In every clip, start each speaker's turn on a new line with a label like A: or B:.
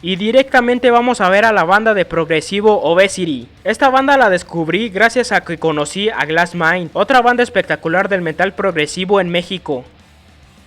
A: Y directamente vamos a ver a la banda de progresivo Obesity. Esta banda la descubrí gracias a que conocí a Glassmind, otra banda espectacular del metal progresivo en México.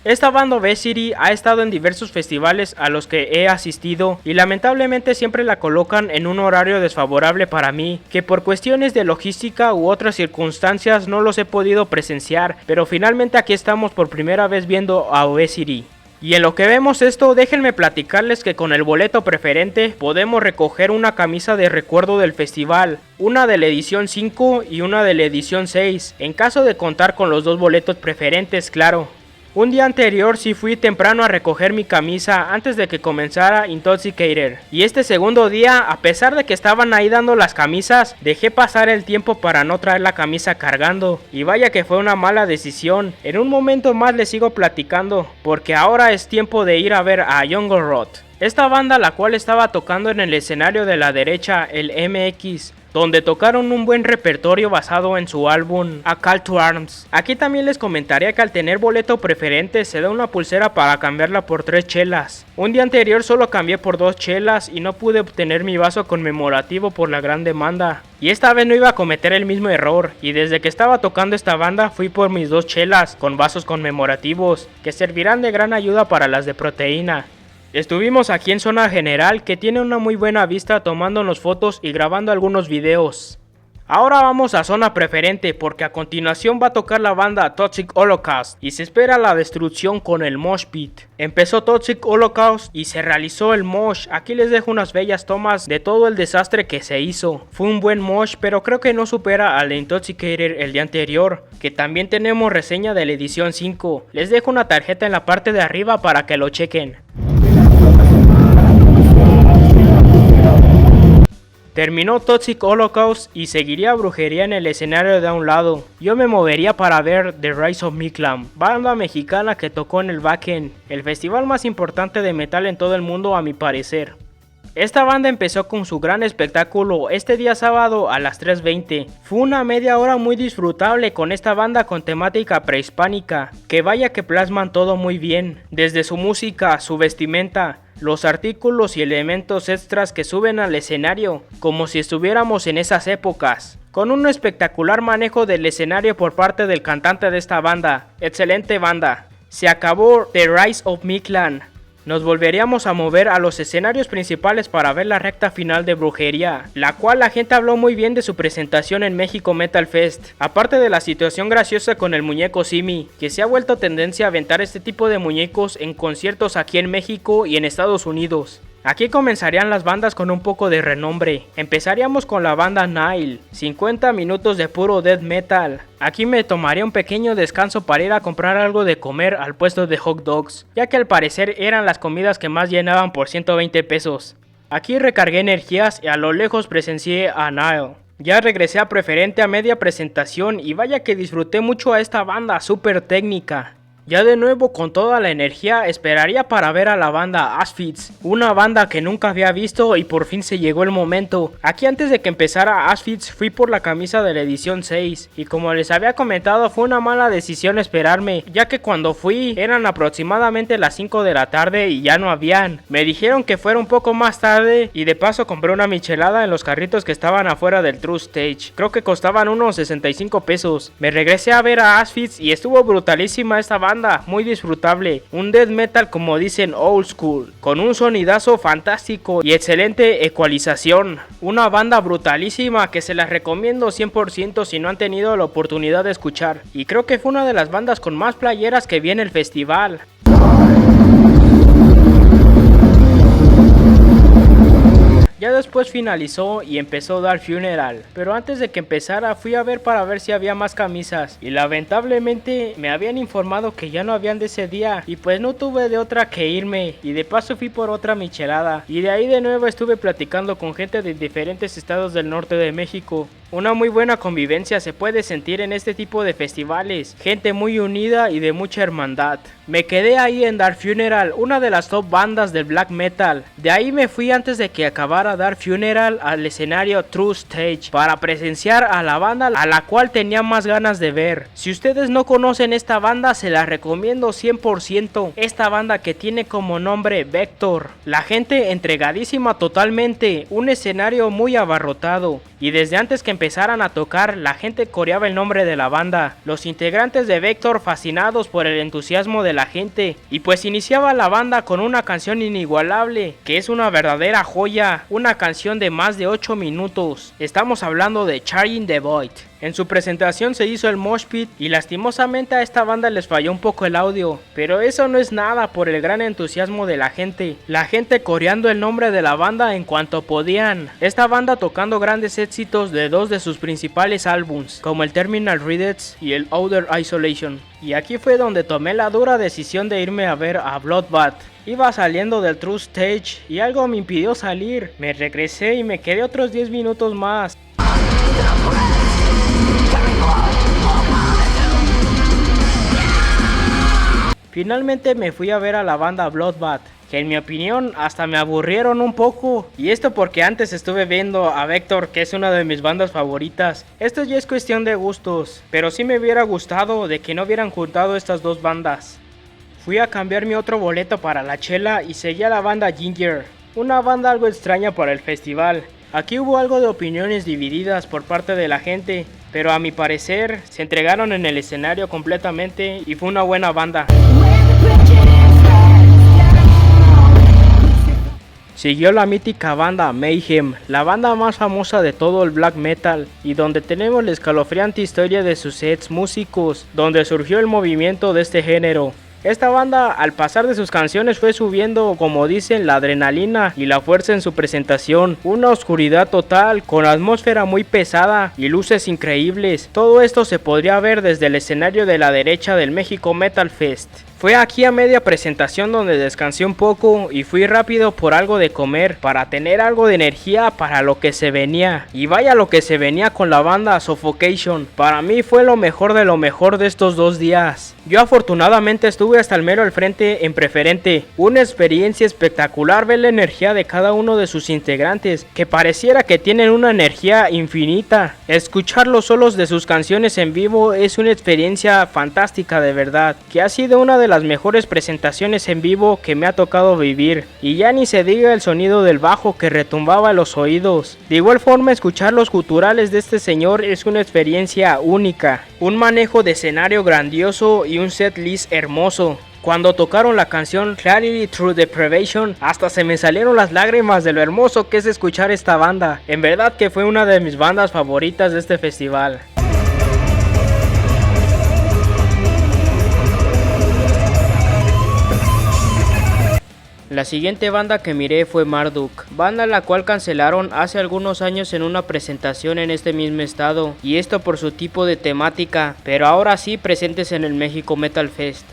A: Esta banda Obesity ha estado en diversos festivales a los que he asistido y lamentablemente siempre la colocan en un horario desfavorable para mí, que por cuestiones de logística u otras circunstancias no los he podido presenciar, pero finalmente aquí estamos por primera vez viendo a Obesity. Y en lo que vemos esto, déjenme platicarles que con el boleto preferente podemos recoger una camisa de recuerdo del festival, una de la edición 5 y una de la edición 6, en caso de contar con los dos boletos preferentes, claro. Un día anterior sí fui temprano a recoger mi camisa antes de que comenzara Intoxicator. Y este segundo día, a pesar de que estaban ahí dando las camisas, dejé pasar el tiempo para no traer la camisa cargando. Y vaya que fue una mala decisión. En un momento más les sigo platicando, porque ahora es tiempo de ir a ver a Jungle Rot. Esta banda, la cual estaba tocando en el escenario de la derecha, el MX, donde tocaron un buen repertorio basado en su álbum A Call to Arms. Aquí también les comentaría que al tener boleto preferente se da una pulsera para cambiarla por 3 chelas. Un día anterior solo cambié por 2 chelas y no pude obtener mi vaso conmemorativo por la gran demanda. Y esta vez no iba a cometer el mismo error, y desde que estaba tocando esta banda fui por mis 2 chelas con vasos conmemorativos, que servirán de gran ayuda para las de proteína. Estuvimos aquí en zona general, que tiene una muy buena vista, tomándonos fotos y grabando algunos videos. Ahora vamos a zona preferente, porque a continuación va a tocar la banda Toxic Holocaust y se espera la destrucción con el mosh pit. Empezó Toxic Holocaust y se realizó el mosh. Aquí les dejo unas bellas tomas de todo el desastre que se hizo. Fue un buen mosh, pero creo que no supera al de Intoxicator el día anterior, que también tenemos reseña de la edición 5. Les dejo una tarjeta en la parte de arriba para que lo chequen. Terminó Toxic Holocaust y seguiría Brujería en el escenario de a un lado. Yo me movería para ver The Rise of Miklam, banda mexicana que tocó en el Wacken, el festival más importante de metal en todo el mundo a mi parecer. Esta banda empezó con su gran espectáculo este día sábado a las 3:20. Fue una media hora muy disfrutable con esta banda con temática prehispánica, que vaya que plasman todo muy bien, desde su música, su vestimenta, los artículos y elementos extras que suben al escenario, como si estuviéramos en esas épocas. Con un espectacular manejo del escenario por parte del cantante de esta banda. Excelente banda. Se acabó The Rise of Miklam. Nos volveríamos a mover a los escenarios principales para ver la recta final de Brujería, la cual la gente habló muy bien de su presentación en México Metal Fest, aparte de la situación graciosa con el muñeco Simi, que se ha vuelto tendencia a aventar este tipo de muñecos en conciertos aquí en México y en Estados Unidos. Aquí comenzarían las bandas con un poco de renombre. Empezaríamos con la banda Nile, 50 minutos de puro death metal. Aquí me tomaría un pequeño descanso para ir a comprar algo de comer al puesto de hot dogs, ya que al parecer eran las comidas que más llenaban por 120 pesos. Aquí recargué energías y a lo lejos presencié a Nile. Ya regresé a preferente a media presentación y vaya que disfruté mucho a esta banda súper técnica. Ya de nuevo con toda la energía esperaría para ver a la banda Auschwitz, una banda que nunca había visto y por fin se llegó el momento. Aquí antes de que empezara Auschwitz fui por la camisa de la edición 6 y como les había comentado fue una mala decisión esperarme, ya que cuando fui eran aproximadamente las 5 de la tarde y ya no habían. Me dijeron que fuera un poco más tarde y de paso compré una michelada en los carritos que estaban afuera del True Stage, creo que costaban unos 65 pesos. Me regresé a ver a Auschwitz y estuvo brutalísima esta banda. Muy disfrutable, un death metal como dicen old school, con un sonidazo fantástico y excelente ecualización, una banda brutalísima que se las recomiendo 100% si no han tenido la oportunidad de escuchar, y creo que fue una de las bandas con más playeras que vi en el festival. Ya después finalizó y empezó Dark Funeral, pero antes de que empezara fui a ver para ver si había más camisas y lamentablemente me habían informado que ya no habían de ese día y pues no tuve de otra que irme y de paso fui por otra michelada y de ahí de nuevo estuve platicando con gente de diferentes estados del norte de México. Una muy buena convivencia se puede sentir en este tipo de festivales, gente muy unida y de mucha hermandad. Me quedé ahí en Dark Funeral, una de las top bandas del black metal. De ahí me fui antes de que acabara Dark Funeral al escenario True Stage para presenciar a la banda a la cual tenía más ganas de ver. Si ustedes no conocen esta banda, se la recomiendo 100%. Esta banda que tiene como nombre Vector. La gente entregadísima totalmente, un escenario muy abarrotado. Y desde antes que empezaran a tocar, la gente coreaba el nombre de la banda. Los integrantes de Vector fascinados por el entusiasmo de la gente. Y pues iniciaba la banda con una canción inigualable, que es una verdadera joya, una canción de más de 8 minutos. Estamos hablando de Charging the Void. En su presentación se hizo el mosh pit y lastimosamente a esta banda les falló un poco el audio, pero eso no es nada por el gran entusiasmo de la gente coreando el nombre de la banda en cuanto podían. Esta banda tocando grandes éxitos de dos de sus principales álbums, como el Terminal Readers y el Outer Isolation. Y aquí fue donde tomé la dura decisión de irme a ver a Bloodbath. Iba saliendo del True Stage y algo me impidió salir. Me regresé y me quedé otros 10 minutos más. Finalmente me fui a ver a la banda Bloodbath, que en mi opinión hasta me aburrieron un poco. Y esto porque antes estuve viendo a Vector, que es una de mis bandas favoritas. Esto ya es cuestión de gustos, pero sí me hubiera gustado de que no hubieran juntado estas dos bandas. Fui a cambiar mi otro boleto para la chela y seguí a la banda Ginger, una banda algo extraña para el festival. Aquí hubo algo de opiniones divididas por parte de la gente, pero a mi parecer se entregaron en el escenario completamente y fue una buena banda. Siguió la mítica banda Mayhem, la banda más famosa de todo el black metal, y donde tenemos la escalofriante historia de sus sets músicos, donde surgió el movimiento de este género. Esta banda al pasar de sus canciones fue subiendo, como dicen, la adrenalina y la fuerza en su presentación, una oscuridad total con atmósfera muy pesada y luces increíbles. Todo esto se podría ver desde el escenario de la derecha del México Metal Fest. Fue aquí a media presentación donde descansé un poco y fui rápido por algo de comer para tener algo de energía para lo que se venía. Y vaya lo que se venía con la banda Suffocation. Para mí fue lo mejor de estos 2 días. Yo afortunadamente estuve hasta el mero al frente en preferente. Una experiencia espectacular ver la energía de cada uno de sus integrantes, que pareciera que tienen una energía infinita. Escuchar los solos de sus canciones en vivo es una experiencia fantástica de verdad, que ha sido una de las mejores presentaciones en vivo que me ha tocado vivir. Y ya ni se diga el sonido del bajo que retumbaba en los oídos. De igual forma, escuchar los guturales de este señor es una experiencia única. Un manejo de escenario grandioso y un set list hermoso. Cuando tocaron la canción Clarity Through Deprivation, hasta se me salieron las lágrimas de lo hermoso que es escuchar esta banda. En verdad que fue una de mis bandas favoritas de este festival. La siguiente banda que miré fue Marduk, banda la cual cancelaron hace algunos años en una presentación en este mismo estado, y esto por su tipo de temática, pero ahora sí presentes en el México Metal Fest.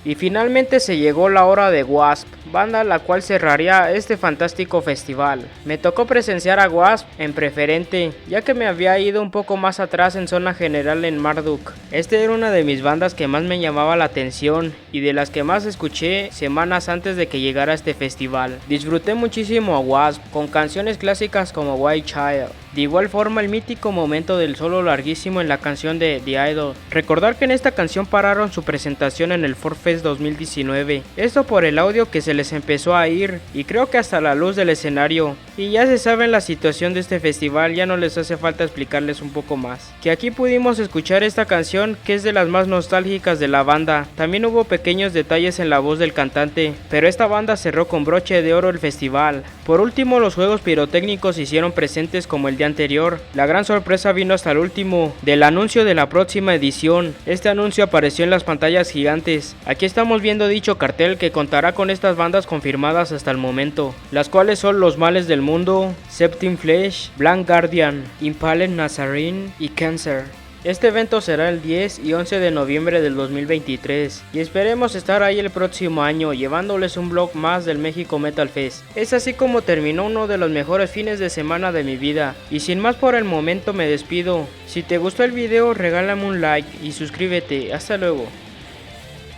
A: Y finalmente se llegó la hora de Wasp, banda la cual cerraría este fantástico festival. Me tocó presenciar a Wasp en preferente, ya que me había ido un poco más atrás en zona general en Marduk. Este era una de mis bandas que más me llamaba la atención y de las que más escuché semanas antes de que llegara este festival. Disfruté muchísimo a Wasp con canciones clásicas como White Child. De igual forma el mítico momento del solo larguísimo en la canción de The Idol. Recordar que en esta canción pararon su presentación en el Forfest 2019. Esto por el audio que se les empezó a ir y creo que hasta la luz del escenario. Y ya se saben la situación de este festival, ya no les hace falta explicarles un poco más. Que aquí pudimos escuchar esta canción que es de las más nostálgicas de la banda. También hubo pequeños detalles en la voz del cantante, pero esta banda cerró con broche de oro el festival. Por último, los juegos pirotécnicos se hicieron presentes como el día anterior. La gran sorpresa vino hasta el último, del anuncio de la próxima edición. Este anuncio apareció en las pantallas gigantes. Aquí estamos viendo dicho cartel que contará con estas bandas confirmadas hasta el momento, las cuales son Los Males del Mundo, Septim Flesh, Blank Guardian, Impaled Nazarene y Cancer. Este evento será el 10 y 11 de noviembre del 2023 y esperemos estar ahí el próximo año llevándoles un vlog más del México Metal Fest. Es así como terminó uno de los mejores fines de semana de mi vida y sin más por el momento me despido. Si te gustó el video regálame un like y suscríbete. Hasta luego.